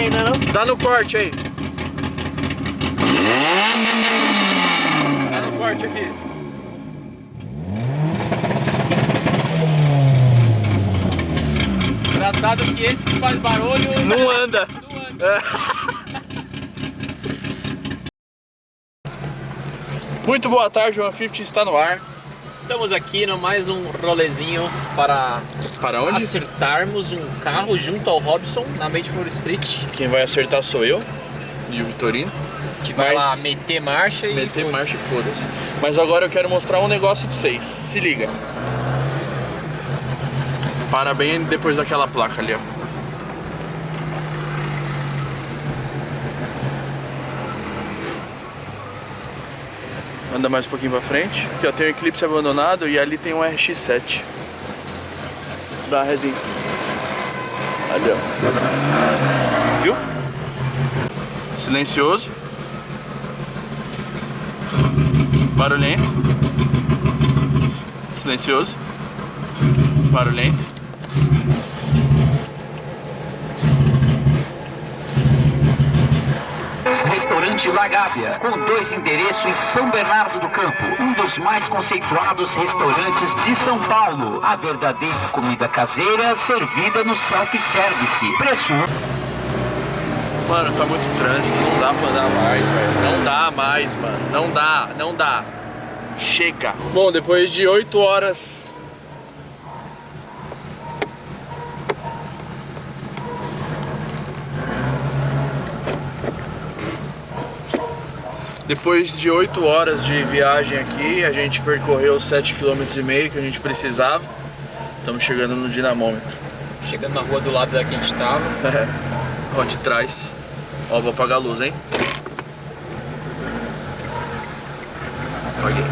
ainda não? Dá no corte aí. Dá no corte aqui. Engraçado que esse que faz barulho Não anda. não anda. Muito boa tarde, o 150 está no ar. Estamos aqui no mais um rolezinho para onde? acertarmos um carro junto ao Robson na Mayflower Street. Quem vai acertar sou eu e o Vitorino. Que vai Mas- lá meter marcha e Meter foda-se. marcha e foda-se. Mas agora eu quero mostrar um negócio pra vocês. Se liga. Para bem depois daquela placa ali, ó. Anda mais um pouquinho pra frente. Aqui ó, tem um Eclipse abandonado e ali tem um RX-7 da Resin. Ali ó. Viu? Silencioso. Barulhento. Silencioso. Barulhento. Restaurante La Gávea, com 2 endereços em São Bernardo do Campo, um dos mais conceituados restaurantes de São Paulo. A verdadeira comida caseira servida no self-service. Preço. Mano, tá muito trânsito, não dá pra andar mais, velho. Não dá mais, mano. Não dá. Chega. Bom, depois de 8 horas... Depois de 8 horas de viagem aqui, a gente percorreu 7,5 km que a gente precisava. Estamos chegando no dinamômetro. Chegando na rua do lado da que a gente tava. Ó, de trás. Ó, vou apagar a luz, hein? Apaguei.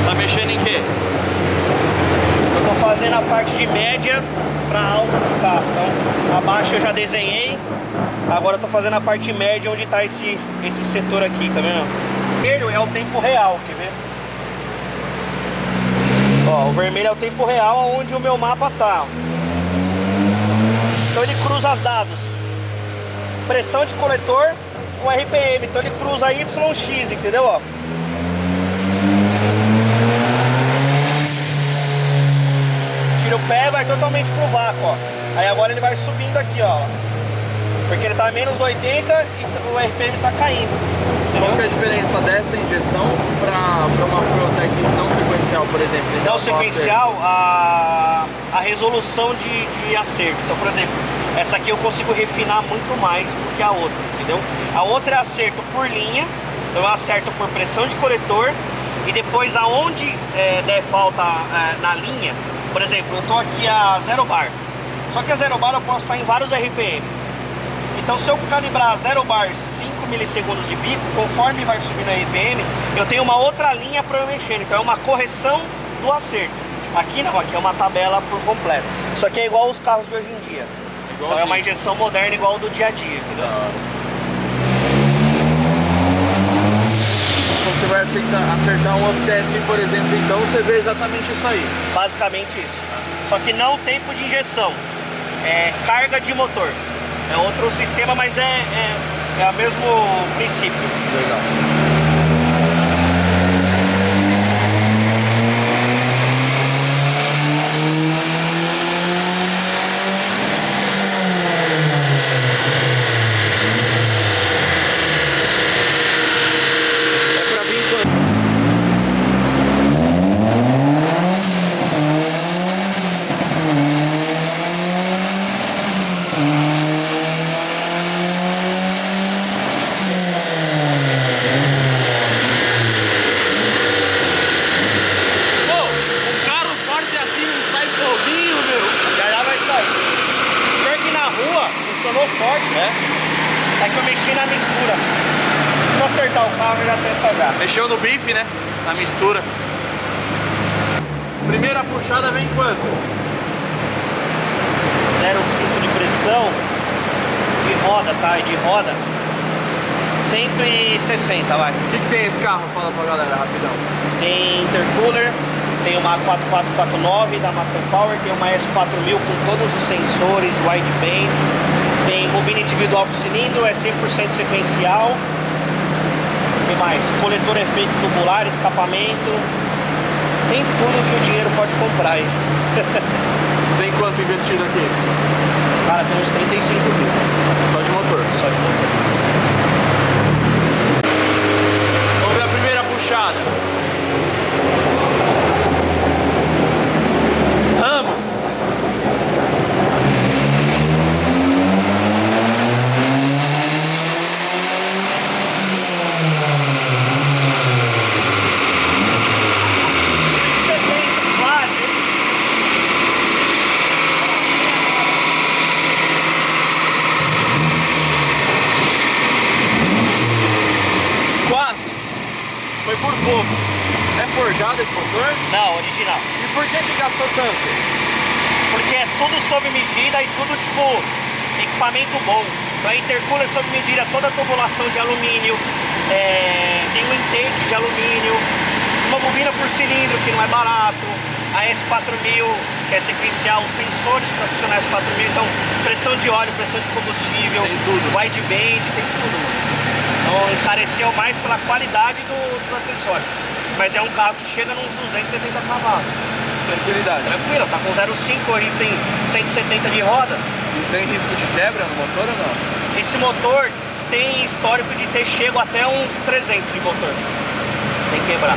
Tá mexendo em quê? Eu tô fazendo a parte de média pra alto do carro. Então, abaixo eu já desenhei. Agora eu tô fazendo a parte média onde tá esse setor aqui, tá vendo? O vermelho é o tempo real, quer ver? Ó, o vermelho é o tempo real onde o meu mapa tá. Então ele cruza os dados. Pressão de coletor com RPM. Então ele cruza YX, entendeu? Ó. Tira o pé, vai totalmente pro vácuo, ó. Aí agora ele vai subindo aqui, ó. Porque ele tá a menos 80 e o RPM tá caindo. Qual que é a diferença dessa injeção para uma Fueltech não sequencial, por exemplo? Não sequencial, a resolução de acerto. Então, por exemplo, essa aqui eu consigo refinar muito mais do que a outra, entendeu? A outra é acerto por linha, então eu acerto por pressão de coletor e depois aonde der falta na linha, por exemplo, eu tô aqui a 0 bar, só que a 0 bar eu posso estar em vários RPM. Então se eu calibrar 0 bar 5 milissegundos de bico, conforme vai subindo a RPM, eu tenho uma outra linha para eu mexer. Então é uma correção do acerto. Aqui não, aqui é uma tabela por completo. Isso aqui é igual os carros de hoje em dia. Então é uma injeção moderna igual do dia a dia, entendeu? Quando você vai acertar um UpTS, por exemplo, então você vê exatamente isso aí. Basicamente isso. Só que não tempo de injeção, é carga de motor. É outro sistema, mas é o mesmo princípio. Legal. É pra vir quando? Funcionou forte, né? É que eu mexi na mistura. Se eu acertar o carro, eu já testa já. Mexeu no bife, né? Na mistura. Primeira puxada vem quanto? 0,5 de pressão de roda, tá? E de roda, 160, vai. O que tem esse carro? Fala pra galera, rapidão. Tem intercooler, tem uma 4449 da Master Power, tem uma S4000 com todos os sensores, wideband, tem bobina individual por cilindro, é 100% sequencial. O que mais? Coletor efeito tubular, escapamento, tem tudo que o dinheiro pode comprar aí. Tem quanto investido aqui? Cara, tem uns 35 mil. Só de motor? Só de motor. Vamos ver a primeira puxada. Ramo. Quase. Quase. Foi por pouco. É forjado esse motor? Não, original. E por que gastou tanto? Porque é tudo sob medida e tudo tipo equipamento bom. A intercooler sob medida, toda a tubulação de alumínio, tem um intake de alumínio, uma bobina por cilindro que não é barato, a S4000 que é sequencial, os sensores para funcionar a S4000, então pressão de óleo, pressão de combustível, tem tudo. Wideband, tem tudo. Então encareceu mais pela qualidade dos acessórios. Mas é um carro que chega nos 270 cavalos. Tranquilidade. Tranquilo, tá com 0,5, hoje tem 170 de roda. E tem risco de quebra no motor ou não? Esse motor tem histórico de ter chego até uns 300 de motor, sem quebrar.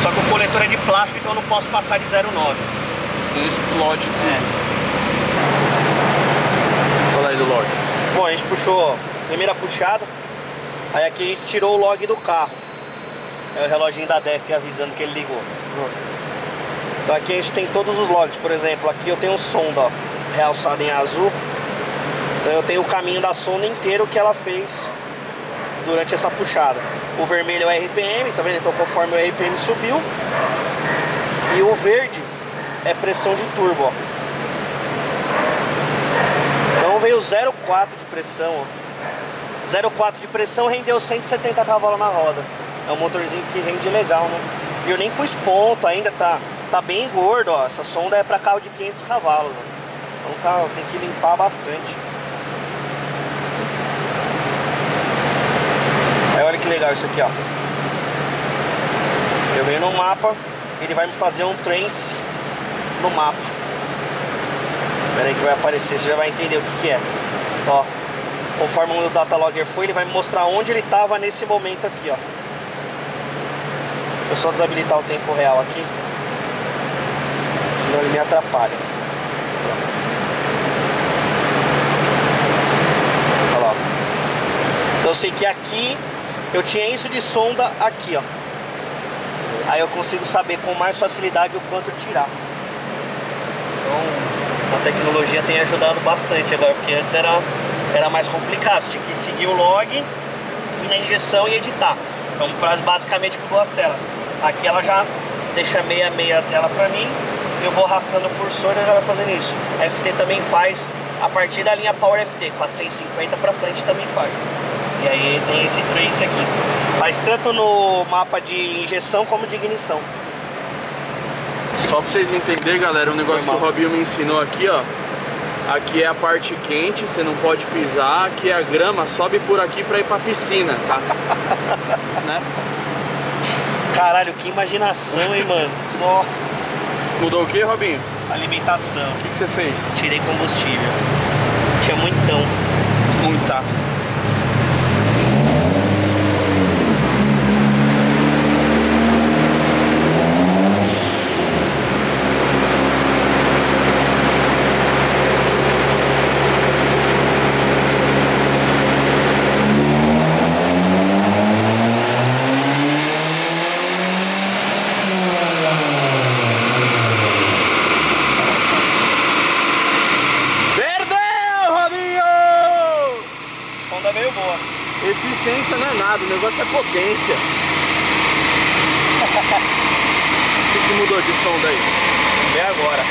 Só que o coletor é de plástico, então eu não posso passar de 0,9. Senão explode tudo. Fala aí do log. Bom, a gente puxou a primeira puxada, aí aqui a gente tirou o log do carro. É o reloginho da DEF avisando que ele ligou. Então aqui a gente tem todos os logs, por exemplo, aqui eu tenho um sonda, ó, realçado em azul. Então eu tenho o caminho da sonda inteiro que ela fez durante essa puxada. O vermelho é o RPM, tá vendo? Então conforme o RPM subiu. E o verde é pressão de turbo, ó. Então veio 0,4 de pressão, ó. 0,4 de pressão rendeu 170 cavalos na roda. É um motorzinho que rende legal, né? E eu nem pus ponto ainda, tá bem gordo, ó. Essa sonda é pra carro de 500 cavalos, ó. Então tá, tem que limpar bastante. Aí olha que legal isso aqui, ó. Eu venho no mapa, ele vai me fazer um trace no mapa. Espera aí que vai aparecer, você já vai entender o que é. Ó, conforme o data logger foi, ele vai me mostrar onde ele estava nesse momento aqui, ó. Deixa eu só desabilitar o tempo real aqui, senão ele me atrapalha. Olha lá. Então eu sei que aqui eu tinha isso de sonda aqui, ó. Aí eu consigo saber com mais facilidade o quanto tirar. Então a tecnologia tem ajudado bastante agora, porque antes era mais complicado. Você tinha que seguir o log, ir na injeção e editar. Então basicamente com duas telas. Aqui ela já deixa meia tela pra mim. Eu vou arrastando o cursor e ela vai fazendo isso. A FT também faz a partir da linha Power FT, 450 pra frente também faz. E aí tem esse trace aqui. Faz tanto no mapa de injeção como de ignição. Só pra vocês entenderem, galera, um negócio que o Robinho me ensinou aqui, ó. Aqui é a parte quente, você não pode pisar. Aqui é a grama, sobe por aqui pra ir pra piscina, tá? Né? Caralho, que imaginação, hein, mano? Nossa. Mudou o que, Robinho? Alimentação. O que você fez? Tirei combustível. Tinha muitão. Muitaço. Veio boa. Eficiência não é nada, o negócio é potência. O que mudou de som daí? Vê agora.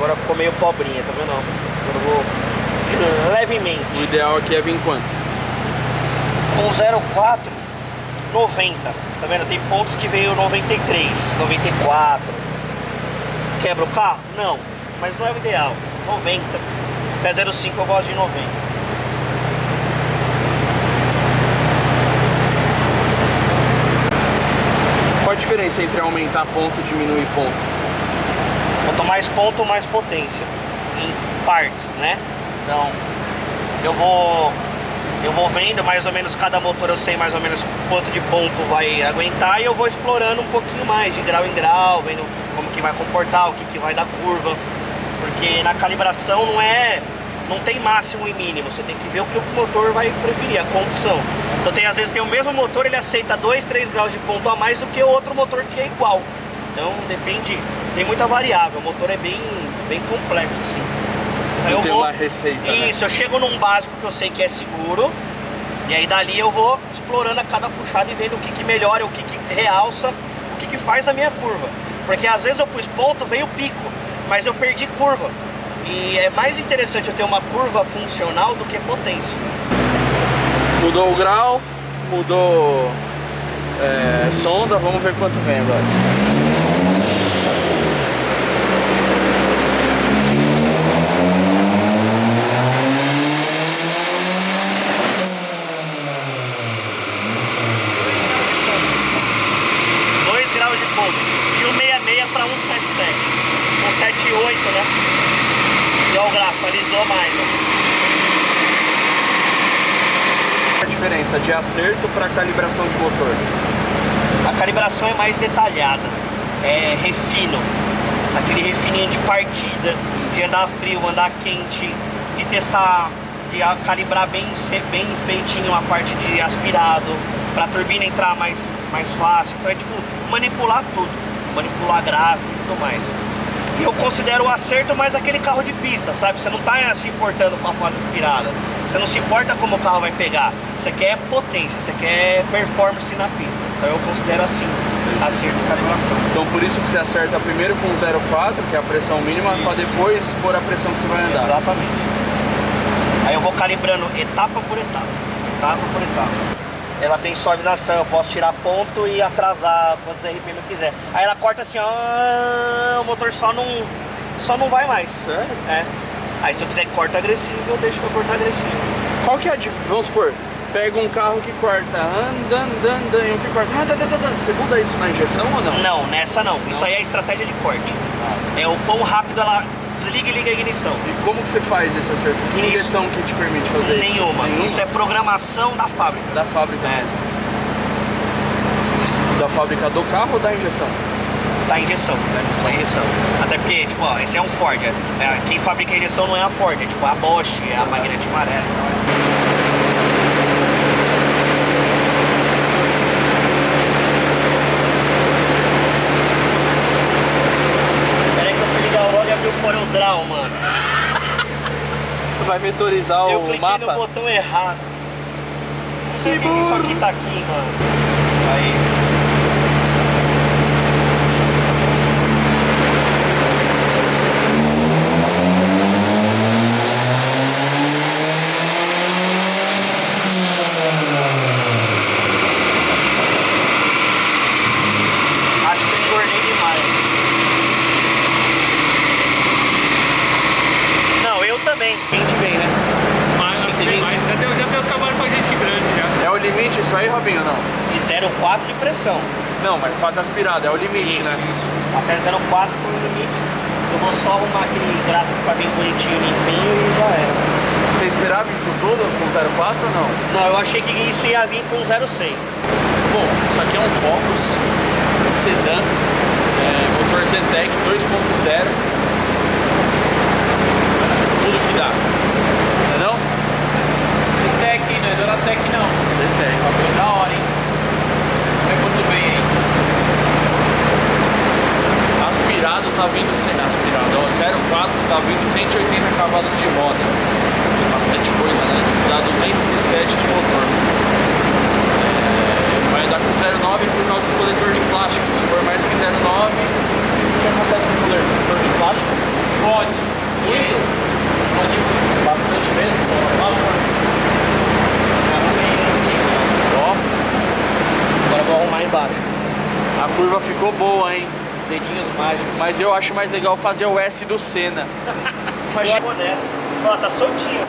agora ficou meio pobrinha, tá vendo? Agora eu vou levemente. O ideal aqui é vir quanto? Com 0,4, 90. Tá vendo? Tem pontos que veio 93, 94. Quebra o carro? Não, mas não é o ideal. 90. Até 0,5 eu gosto de 90. Qual a diferença entre aumentar ponto e diminuir ponto? Quanto mais ponto, mais potência. Em partes, né? Então, eu vou vendo mais ou menos cada motor, eu sei mais ou menos quanto de ponto vai aguentar e eu vou explorando um pouquinho mais, de grau em grau, vendo como que vai comportar, o que que vai dar curva. Porque na calibração não tem máximo e mínimo, você tem que ver o que o motor vai preferir, a condição. Então às vezes tem o mesmo motor, ele aceita 2, 3 graus de ponto a mais do que o outro motor que é igual. Então depende, tem muita variável, o motor é bem complexo assim. Então, tem uma receita, isso, né? Eu chego num básico que eu sei que é seguro, e aí dali eu vou explorando a cada puxada e vendo o que que melhora, o que que realça, o que que faz na minha curva. Porque às vezes eu pus ponto, veio pico, mas eu perdi curva. E é mais interessante eu ter uma curva funcional do que potência. Mudou o grau, mudou sonda, vamos ver quanto vem agora. De 166 para 177, 178, né? E olha o gráfico, alisou mais. A diferença de acerto para calibração de motor? A calibração é mais detalhada, é refino, aquele refininho de partida, de andar frio, andar quente, de testar, de calibrar bem feitinho a parte de aspirado, para a turbina entrar mais fácil. Então é tipo manipular tudo, manipular gráfico e tudo mais. E eu considero o acerto mais aquele carro de pista, sabe? Você não tá se importando com a fase aspirada, você não se importa como o carro vai pegar, você quer potência, você quer performance na pista. Então eu considero assim, acerto e calibração. Então por isso que você acerta primeiro com 0,4, que é a pressão mínima, para depois pôr a pressão que você vai andar. Exatamente. Aí eu vou calibrando etapa por etapa, etapa por etapa. Ela tem suavização, eu posso tirar ponto e atrasar quantos RPM eu quiser. Aí ela corta assim, ó, o motor só não vai mais. Sério? É. Aí se eu quiser corta agressivo, eu deixo eu cortar agressivo. Qual que é a diferença? Vamos supor, pega um carro que corta, anda, e um que corta, você muda isso na injeção ou não? Não, nessa não. Isso aí é a estratégia de corte. É o quão rápido ela desliga e liga a ignição. E como que você faz esse acerto? Que injeção que te permite fazer Nenhuma. isso? Isso é programação da fábrica. Da fábrica mesmo. Da fábrica do carro ou da injeção? Da injeção. Da injeção. Até porque, tipo, ó, esse é um Ford. Quem fabrica a injeção não é a Ford, é tipo a Bosch, é a Magnete Marelli. O CorelDRAW, mano. Vai vetorizar eu o cliquei mapa? no botão errado. Não sei porque isso aqui tá aqui, mano. Aí. Acho que eu engordei demais. Também. Quente vem, né? Mas não tem mais. Já deu trabalho pra gente grande já. É o limite isso aí, Robinho, ou não? De 0,4 de pressão. Não, mas fase aspirada, é o limite, Isso, né? isso. Até 0,4 por limite. Eu vou só arrumar aquele gráfico pra vir bonitinho, limpinho e já era. Você esperava isso tudo com 0,4 ou não? Não, eu achei que isso ia vir com 0,6. Bom, isso aqui é um Focus sedã, motor Zetec 2.0. Tudo que dá, não é não? Zetec, não é Duratec não. Zetec. Ó, da hora, hein? Vamos ver quanto vem aí. Aspirado tá vindo aspirado, ó, 0,4 tá vindo 180 cavalos de roda. Tem bastante coisa, né? Dá 207 de motor. Vai andar com 0,9 por causa do coletor de plástico. Se for mais que 0,9, o que acontece com o coletor de plástico? Explode. baixo. A curva ficou boa, hein? Dedinhos mágicos. Mas eu acho mais legal fazer o S do Senna. Eu vou nessa. Ó, tá soltinho.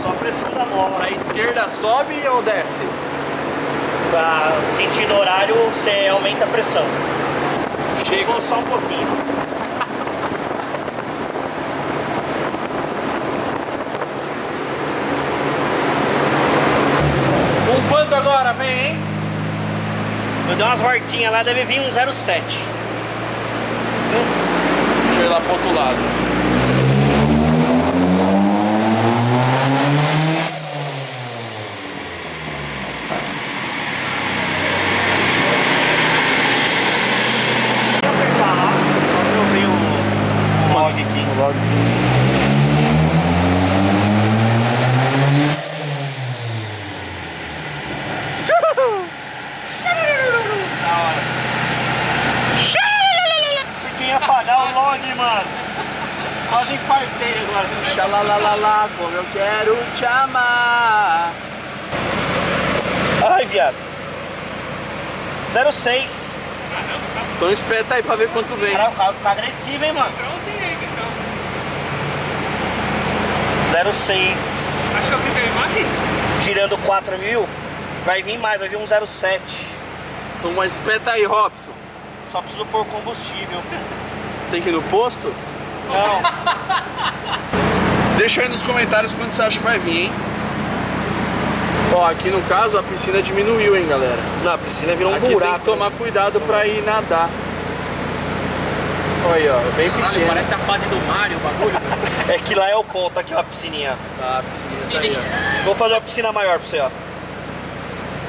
Só a pressão da mola. Pra esquerda sobe ou desce? Pra sentido horário, você aumenta a pressão. Chega. Vou só um pouquinho. Com quanto agora? Vem, hein? Eu dei umas voltinhas lá, deve vir um 0,7. Deixa eu ir lá pro outro lado. Vou apertar lá, só pra eu ver o log aqui. O log. Da hora. Fiquei em apagar o log, mano. Quase infartei agora. Xalalalala, como eu quero te amar. Ai, viado. 0,6. Então espeta aí pra ver quanto vem. Caralho, o carro fica agressivo, hein, mano. 0,6. Achou que veio mais? Girando 4.000, vai vir mais, vai vir um 0,7. Então mas espeta aí, Robson. Só preciso pôr combustível. Tem que ir no posto? Não. Deixa aí nos comentários quanto você acha que vai vir, hein? Ó, aqui no caso a piscina diminuiu, hein, galera. Não, a piscina virou um Aqui buraco. tem que tomar cuidado pra ir nadar. Olha aí, ó, bem pequeno. Parece a fase do Mario, o bagulho. É que lá é o ponto, aqui ó, a piscininha. Tá, a piscina tá aí, Vou fazer uma piscina maior pra você, ó. ó.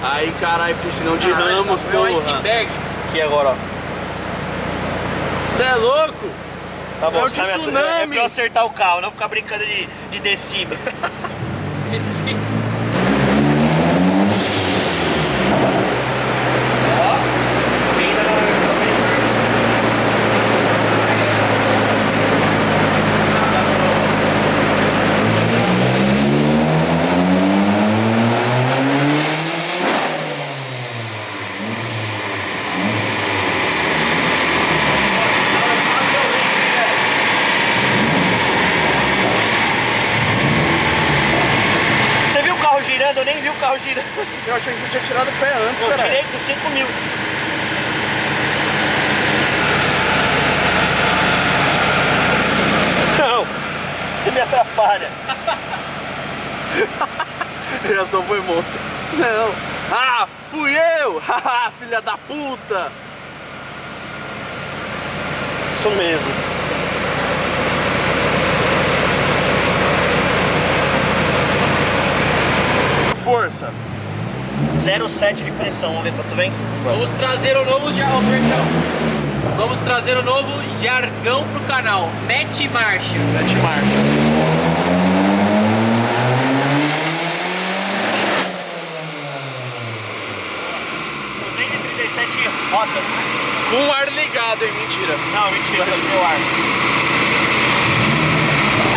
Aí, caralho, piscinão de ramos, É um porra. iceberg. Aqui agora, ó. Cê é louco? Tá bom, É o você tá me tsunami. É pra eu acertar o carro, não ficar brincando de decibéis. Esse... Ó, bem da Você viu o carro girando? Eu nem vi o carro girando. Eu achei que você tinha tirado o pé antes, Eu cara. tirei com 5.000. Não, você me atrapalha. Já só foi monstro. Não. Ah, fui eu! Haha, filha da puta! Isso mesmo. Força! 0,7 de pressão, vamos ver quanto vem. Vamos trazer o novo jargão. Vamos trazer o novo jargão pro canal. Mete marcha. Mete marcha. Roda. Com o ar ligado, hein? Mentira. Não, mentira, vai ser o ar.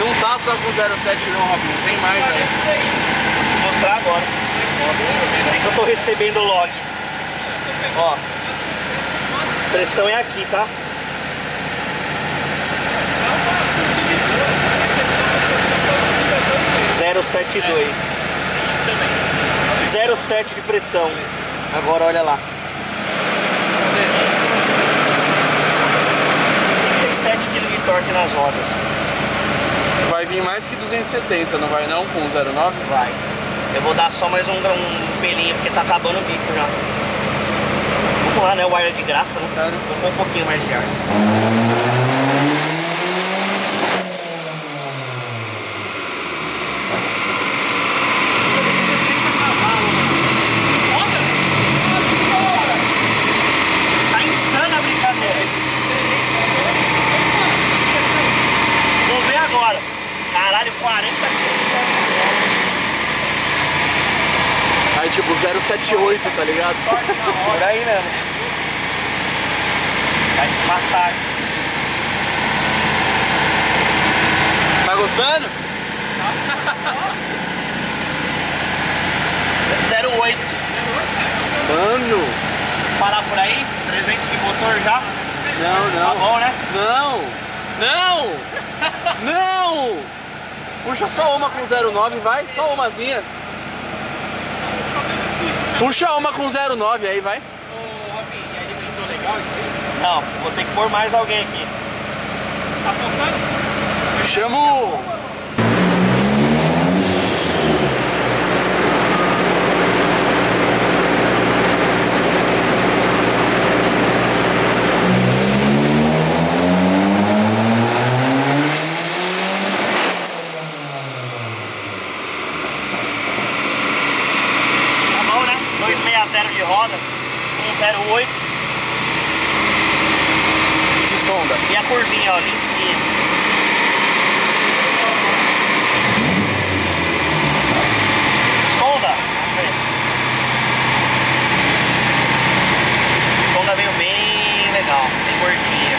Não tá só com 07 não, Robinho. Tem mais aí. Vou te mostrar agora. É que eu tô recebendo o log. Ó. Pressão é aqui, tá? .072. 0,7 de pressão. Agora olha lá. 37 kg de torque nas rodas. Vai vir mais que 270, não vai não? Com 09? Vai. Eu vou dar só mais um pelinho, porque tá acabando o bico já. Vamos lá, né? O ar é de graça, né? Claro. Vou pôr um pouquinho mais de ar. Tá insana a brincadeira. Vou ver agora. Caralho, 40 Aí tipo 078, tá ligado? por aí mesmo. Vai se matar. Tá gostando? 0,8. por aí? 300 de motor já? Não, Tá bom, né? Não! Não! Não! Puxa só uma com 0,9, vai. Só umazinha. Puxa uma com 0,9 aí, vai. Ô, Robin, alimentou legal isso aí? Não, vou ter que pôr mais alguém aqui. Tá faltando? Chama o... Tá bom, né? 260 de roda, 108 de sonda. e a curvinha, ó, limpinha. Sonda, vamos ver. Sonda veio bem legal, bem gordinha.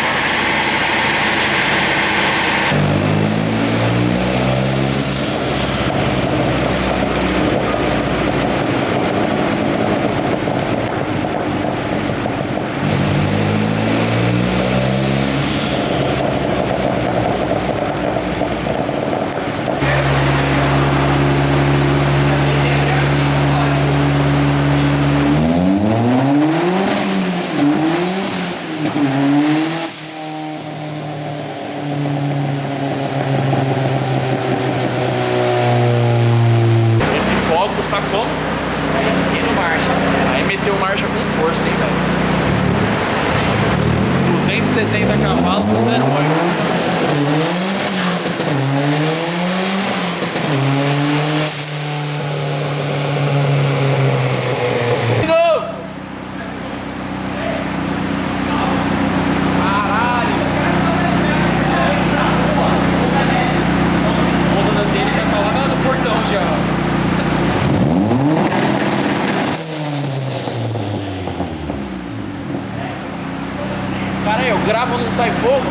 Esse Focus tá como? Metendo marcha. Aí meteu marcha com força, hein, velho. 270 cavalos com 0,8. De novo! Caralho. A esposa dele já tá lá no portão já. Cara, eu gravo não sai fogo?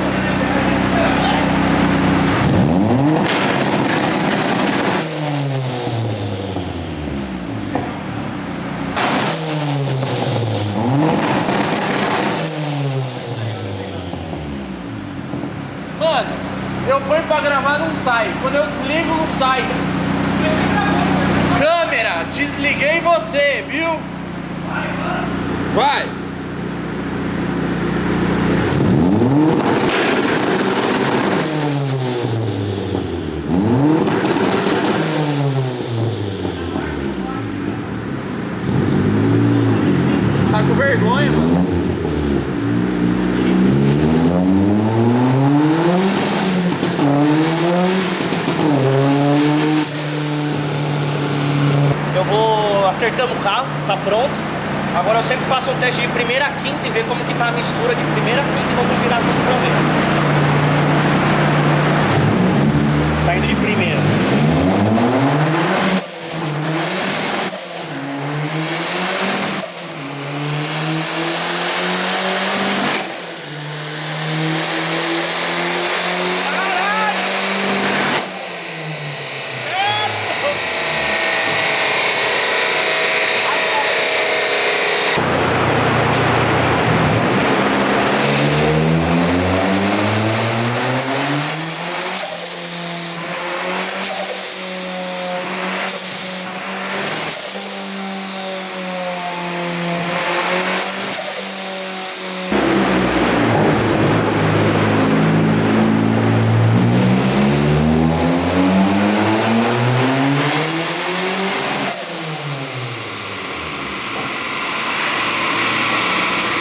Mano, eu ponho pra gravar não sai. Quando eu desligo não sai. Câmera, desliguei você, viu? Vai! Tá com vergonha, mano. Eu vou acertando o carro, tá pronto. Agora eu sempre faço um teste de primeira a quinta e ver como que tá a mistura de primeira a quinta e vamos virar tudo pra ver. Saindo de primeira.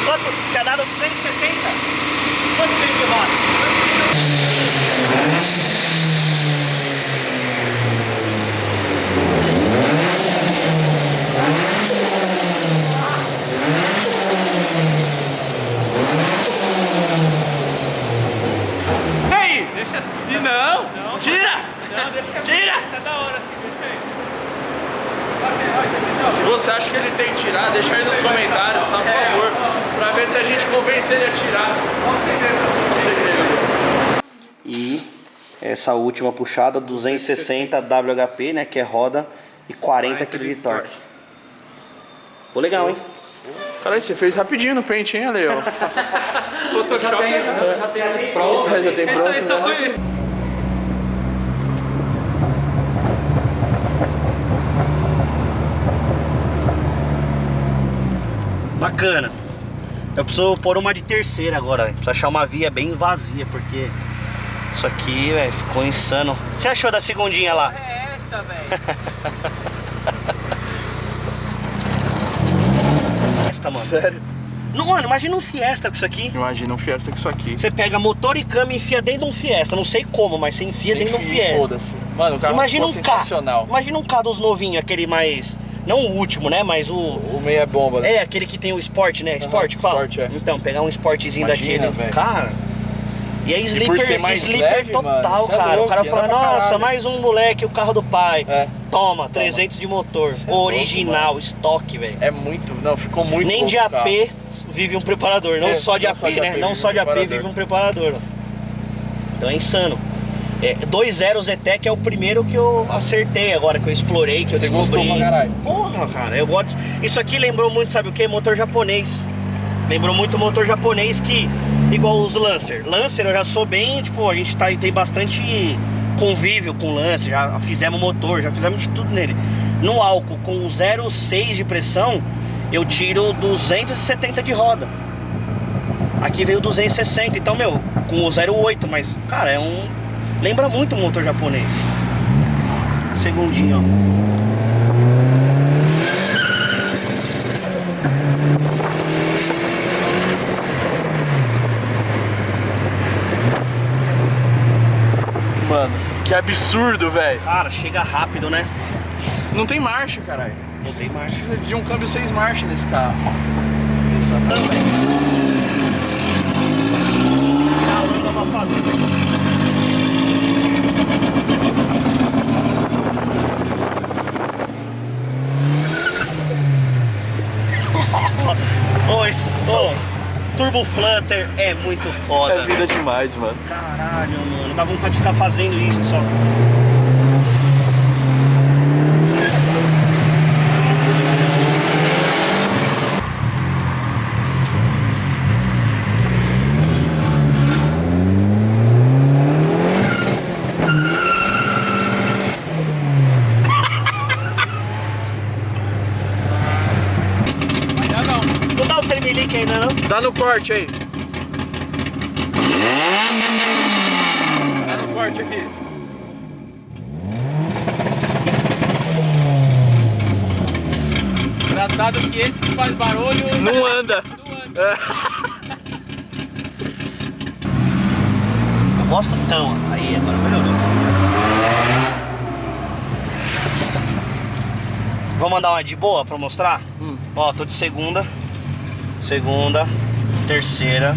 Quanto? Tinha dado 270? Quanto tem de roda? Ei! Deixa assim. E não! Tira! Não, deixa. Tira! Tá da hora assim, deixa aí. Se você acha que ele tem que tirar, deixa aí nos comentários, tá? Por favor. Pra ver se a gente convence ele a tirar. Olha o segredo. E essa última puxada, 260 WHP, né, que é roda, e 40 kg de torque. Ficou legal, hein? Caralho, você fez rapidinho no pente, hein, Ale? Photoshop já tem eles prontos. Já tem pronto, Isso só foi isso. Bacana. Eu preciso pôr uma de terceira agora, preciso achar uma via bem vazia, porque isso aqui, velho, ficou insano. O que você achou da segundinha lá? É essa, velho. Fiesta, mano. Sério? Não, mano, imagina um Fiesta com isso aqui. Imagina um Fiesta com isso aqui. Você pega motor e câmbio e enfia dentro de um Fiesta. Não sei como, mas você enfia dentro de um Fiesta. Foda-se. Mano, o carro Imagina ficou um sensacional. carro. Imagina um carro dos novinhos, aquele mais... Não o último, né? Mas o... O meia bomba. Né? É, aquele que tem o Sport, né? Sport que fala? Sport, é. Então, pegar um Sportzinho Imagina, daquele. velho. Cara... E é por sleeper, ser mais sleeper leve, total, mano, é cara. louco, O cara anda fala, pra nossa, caralho. mais um moleque, o carro do pai. É. Toma, 300 de motor. Original, estoque, velho. É muito... Não, ficou muito Nem louco de o AP carro. vive um preparador. Não É, só de não AP, só de né? AP, Não vive só um de AP preparador. vive um preparador. Então é insano. 2.0 Zetec é o primeiro que eu acertei agora, que eu explorei, que eu Você descobri. gostou pra caralho? Porra, cara, eu gosto. Isso aqui lembrou muito, sabe o que? Motor japonês. Lembrou muito motor japonês que, igual os Lancer. Lancer eu já sou bem, tipo, a gente tem bastante convívio com Lancer, já fizemos motor, já fizemos de tudo nele. No álcool, com 0,6 de pressão, eu tiro 270 de roda. Aqui veio 260, então, meu, com o 0,8, mas, cara, é um... Lembra muito um motor japonês. Segundinho, ó. Mano, que absurdo, velho. Cara, chega rápido, né? Não tem marcha, caralho. Não tem marcha. Precisa de um câmbio 6 marchas nesse carro. Exatamente. Caramba, abafador. Turbo Flutter é muito foda. É vida demais, mano. Caralho, mano. Dá vontade de ficar fazendo isso só. Não dá o tremelique ainda, não? Dá no corte aí. Dá no corte aqui. Engraçado que esse que faz barulho Não anda. não anda. Eu gosto então. Aí, agora melhorou. Vou mandar uma de boa pra mostrar? Ó, tô de segunda, terceira,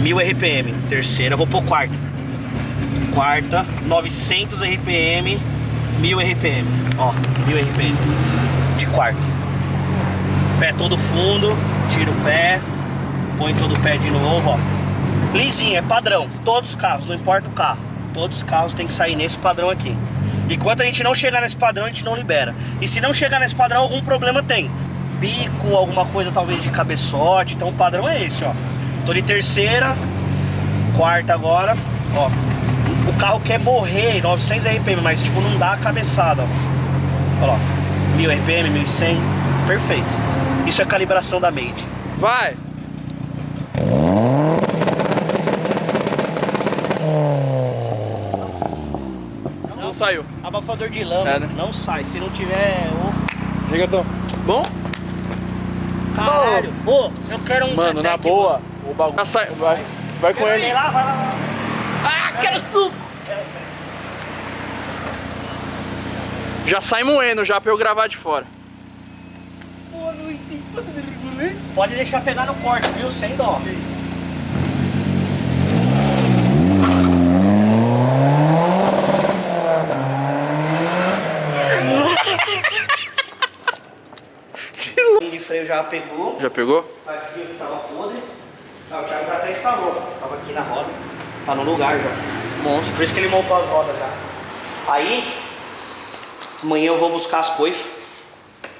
1000 RPM, terceira, vou pôr quarta, 900 RPM, 1000 RPM, ó, 1000 RPM, de quarta, pé todo fundo, tira o pé, põe todo o pé de novo, ó, lisinho, é padrão, todos os carros, não importa o carro, todos os carros tem que sair nesse padrão aqui. Enquanto a gente não chegar nesse padrão, a gente não libera. E se não chegar nesse padrão, algum problema tem. Bico, alguma coisa talvez de cabeçote. Então o padrão é esse, ó. Tô de terceira, quarta agora, ó. O carro quer morrer, 900 RPM, mas tipo, não dá a cabeçada, ó. Olha lá, 1000 RPM, 1100, perfeito. Isso é calibração da Made. Vai. Não saiu. Abafador de lama, É, né? não sai. Se não tiver... Ligadão. Bom? Caralho. Ô, eu quero um Mano, na Zetec, boa, o bagulho. Já sai. Vai com ele. Vai lá, vai lá. Ah, quero suco! Já sai moendo já pra eu gravar de fora. Pode deixar pegar no corte, viu? Sem dó. O de freio já pegou. Já pegou? Aqui que tava podre. Ah, o Thiago já até instalou. Tava aqui na roda. Tá no lugar já. Monstro. Por isso que ele montou as rodas já. Aí, amanhã eu vou buscar as coifas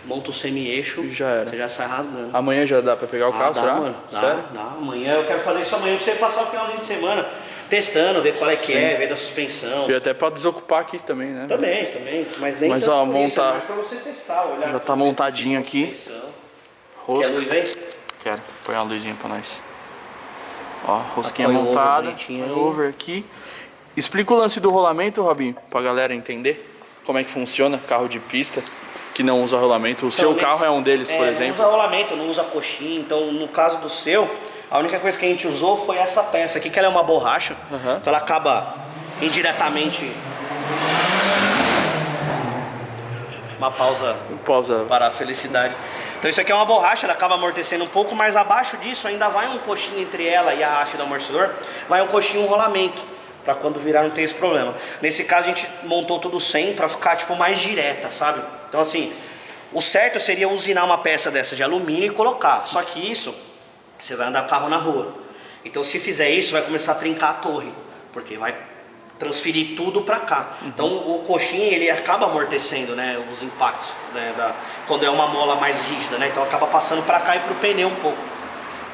monta o semi-eixo, E já era. você já sai rasgando. Amanhã já dá pra pegar o carro, dá, será? mano. Sério? Dá. Amanhã eu quero fazer isso amanhã pra você passar o finalzinho de semana testando, ver qual é que é, ver da suspensão. E até pra desocupar aqui também, né? Também, mas nem Mas, tanto ó, por isso, montar- é mais pra você testar, olhar. Já tá montadinho aqui. Suspensão. Rosca. Quer luz aí? Quero. Põe uma luzinha pra nós. Ó, rosquinha Apoio over montada. bonitinho aí. Over aqui. Explica o lance do rolamento, Robinho, pra galera entender como é que funciona carro de pista que não usa rolamento. O seu carro é um deles, por Não exemplo. usa rolamento, não usa coxinha. Então, no caso do seu, a única coisa que a gente usou foi essa peça aqui, que ela é uma borracha. Aham. Então ela acaba indiretamente... Uma pausa Pausa. para a felicidade. Então isso aqui é uma borracha, ela acaba amortecendo um pouco, mas abaixo disso ainda vai um coxinho entre ela e a haste do amortecedor, vai um coxinho, um rolamento, para quando virar não ter esse problema. Nesse caso a gente montou tudo sem para ficar tipo mais direta, sabe? Então assim, o certo seria usinar uma peça dessa de alumínio e colocar. Só que isso, você vai andar com o carro na rua. Então se fizer isso, vai começar a trincar a torre, porque vai transferir tudo para cá. Então o coxinha ele acaba amortecendo, né, os impactos, né, quando é uma mola mais rígida, né? Então acaba passando para cá e pro pneu um pouco.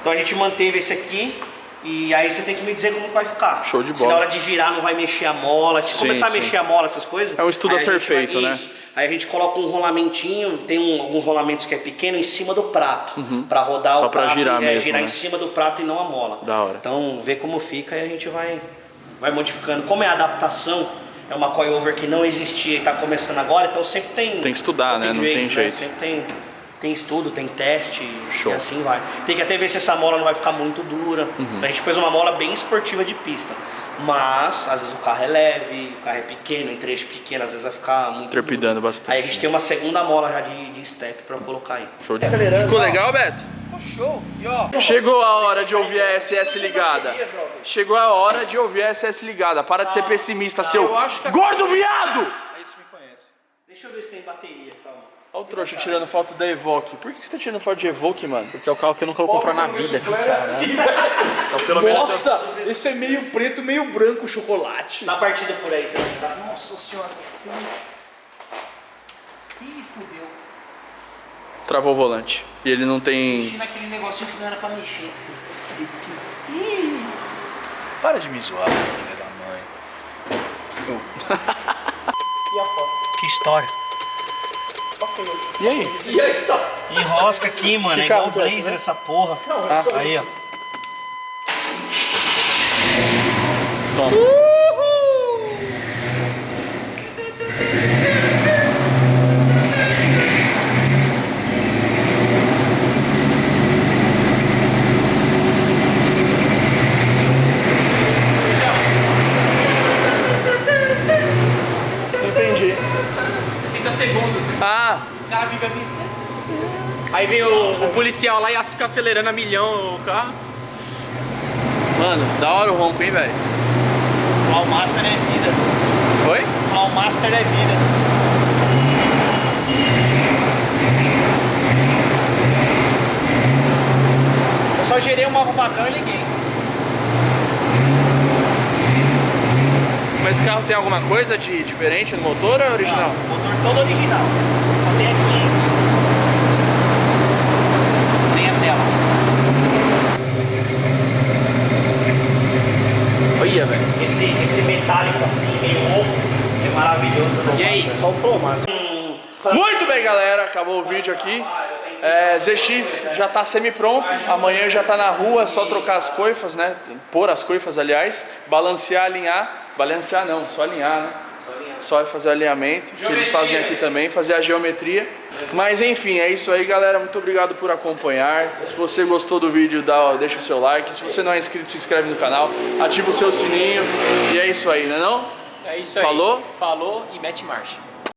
Então a gente manteve esse aqui e aí você tem que me dizer como vai ficar. Show de Se bola. na hora de girar não vai mexer a mola, se Sim, começar a sim. mexer a mola, essas coisas. É um estudo aí a ser gente vai- feito, né? isso. Aí a gente coloca um rolamentinho, tem alguns rolamentos que é pequeno em cima do prato, para rodar Só o pra prato, girar mesmo, girar né? em cima do prato e não a mola. Da hora. Então, ver como fica e a gente vai modificando. Como é a adaptação, é uma coilover que não existia e está começando agora, então sempre tem... Tem que estudar, né? Não tem upgrades, jeito. Sempre tem estudo, tem teste Show. e assim vai. Tem que até ver se essa mola não vai ficar muito dura. Uhum. Então a gente pôs uma mola bem esportiva de pista. Mas, às vezes o carro é leve, o carro é pequeno, em trecho pequeno, às vezes vai ficar muito Trepidando duro. bastante. Aí a gente tem uma segunda mola já de step para colocar aí. Show de Acelerando, Ficou ó. legal, Beto? Ficou show. E ó, Chegou a hora de ouvir a SS ligada. Chegou a hora de ouvir a SS ligada. Para de ser pessimista, seu eu acho que- gordo viado! Aí você me conhece. deixa eu ver se tem bateria, calma. Olha o trouxa tirando foto da Evoque. Por que você tá tirando foto de Evoque, mano? Que é o carro que eu nunca vou comprar na vida. Então, pelo menos Nossa, esse é meio preto, meio branco, chocolate. Dá partida por aí também, tá? Nossa senhora. Ih, fudeu. travou o volante. E ele não tem... Mexi naquele negocinho que não era pra mexer. Esqueci. Para de me zoar, filha da mãe. Que história. E aí? Enrosca aqui, mano. É igual o carro que é, Blazer essa porra. Aí, ó. Toma. Entendi. 60 segundos. Ah, Os caras ficam assim. Aí vem o policial lá e fica acelerando a milhão o carro. mano, da hora o ronco, hein, velho? Flowmaster é vida. Oi? Flowmaster é vida. Eu só gerei uma padrão e liguei. Mas esse carro tem alguma coisa de diferente no motor ou é original? Não, motor todo original. Só tem aqui. Sem a tela. Olha, velho. Esse metálico assim, meio oco, é maravilhoso. E aí? Só o Flowmaster. Muito bem, galera, acabou o vídeo aqui. ZX já tá semi-pronto, amanhã já tá na rua, é só trocar as coifas, né? Pôr as coifas, aliás, balancear, alinhar. Balancear não, só alinhar, né? Só fazer o alinhamento, que eles fazem aqui também, fazer a geometria. Mas enfim, é isso aí, galera. Muito obrigado por acompanhar. Se você gostou do vídeo, deixa o seu like. Se você não é inscrito, se inscreve no canal, ativa o seu sininho. E é isso aí, né não? É isso aí. Falou? Falou e mete marcha.